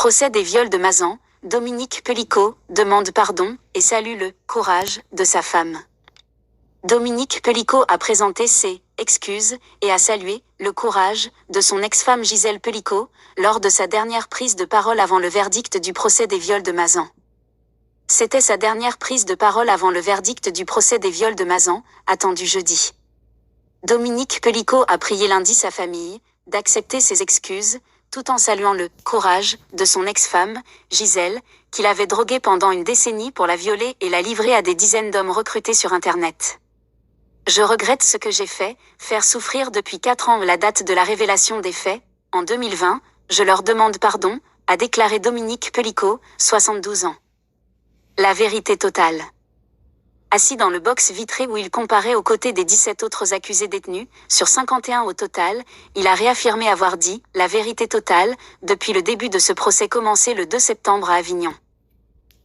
Procès des viols de Mazan, Dominique Pellicot demande pardon et salue le « courage » de sa femme. Dominique Pellicot a présenté ses « excuses » et a salué « le courage » de son ex-femme Gisèle Pellicot lors de sa dernière prise de parole avant le verdict du procès des viols de Mazan. C'était sa dernière prise de parole avant le verdict du procès des viols de Mazan, attendu jeudi. Dominique Pellicot a prié lundi sa famille d'accepter ses excuses, tout en saluant le « courage » de son ex-femme, Gisèle, qu'il avait droguée pendant une décennie pour la violer et la livrer à des dizaines d'hommes recrutés sur Internet. « Je regrette ce que j'ai fait, faire souffrir depuis 4 ans la date de la révélation des faits, en 2020, je leur demande pardon », a déclaré Dominique Pellicot, 72 ans. La vérité totale. Assis dans le box vitré où il comparait aux côtés des 17 autres accusés détenus, sur 51 au total, il a réaffirmé avoir dit « la vérité totale » depuis le début de ce procès commencé le 2 septembre à Avignon.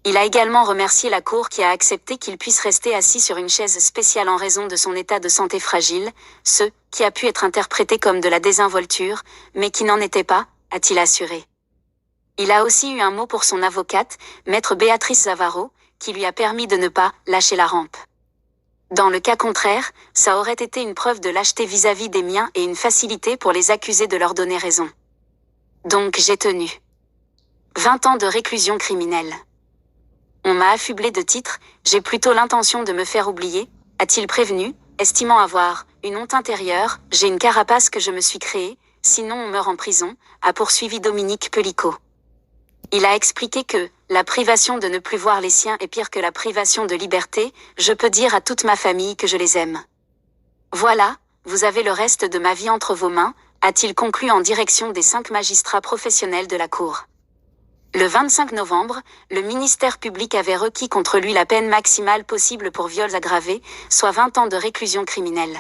Il a également remercié la Cour qui a accepté qu'il puisse rester assis sur une chaise spéciale en raison de son état de santé fragile, ce qui a pu être interprété comme de la désinvolture, mais qui n'en était pas, a-t-il assuré. Il a aussi eu un mot pour son avocate, maître Béatrice Zavaro, qui lui a permis de ne pas lâcher la rampe. Dans le cas contraire, ça aurait été une preuve de lâcheté vis-à-vis des miens et une facilité pour les accusés de leur donner raison. Donc j'ai tenu. 20 ans de réclusion criminelle. On m'a affublé de titres, j'ai plutôt l'intention de me faire oublier, a-t-il prévenu, estimant avoir une honte intérieure, j'ai une carapace que je me suis créée, sinon on meurt en prison, a poursuivi Dominique Pellicot. Il a expliqué que la privation de ne plus voir les siens est pire que la privation de liberté, je peux dire à toute ma famille que je les aime. Voilà, vous avez le reste de ma vie entre vos mains, a-t-il conclu en direction des 5 magistrats professionnels de la Cour. Le 25 novembre, le ministère public avait requis contre lui la peine maximale possible pour viols aggravés, soit 20 ans de réclusion criminelle.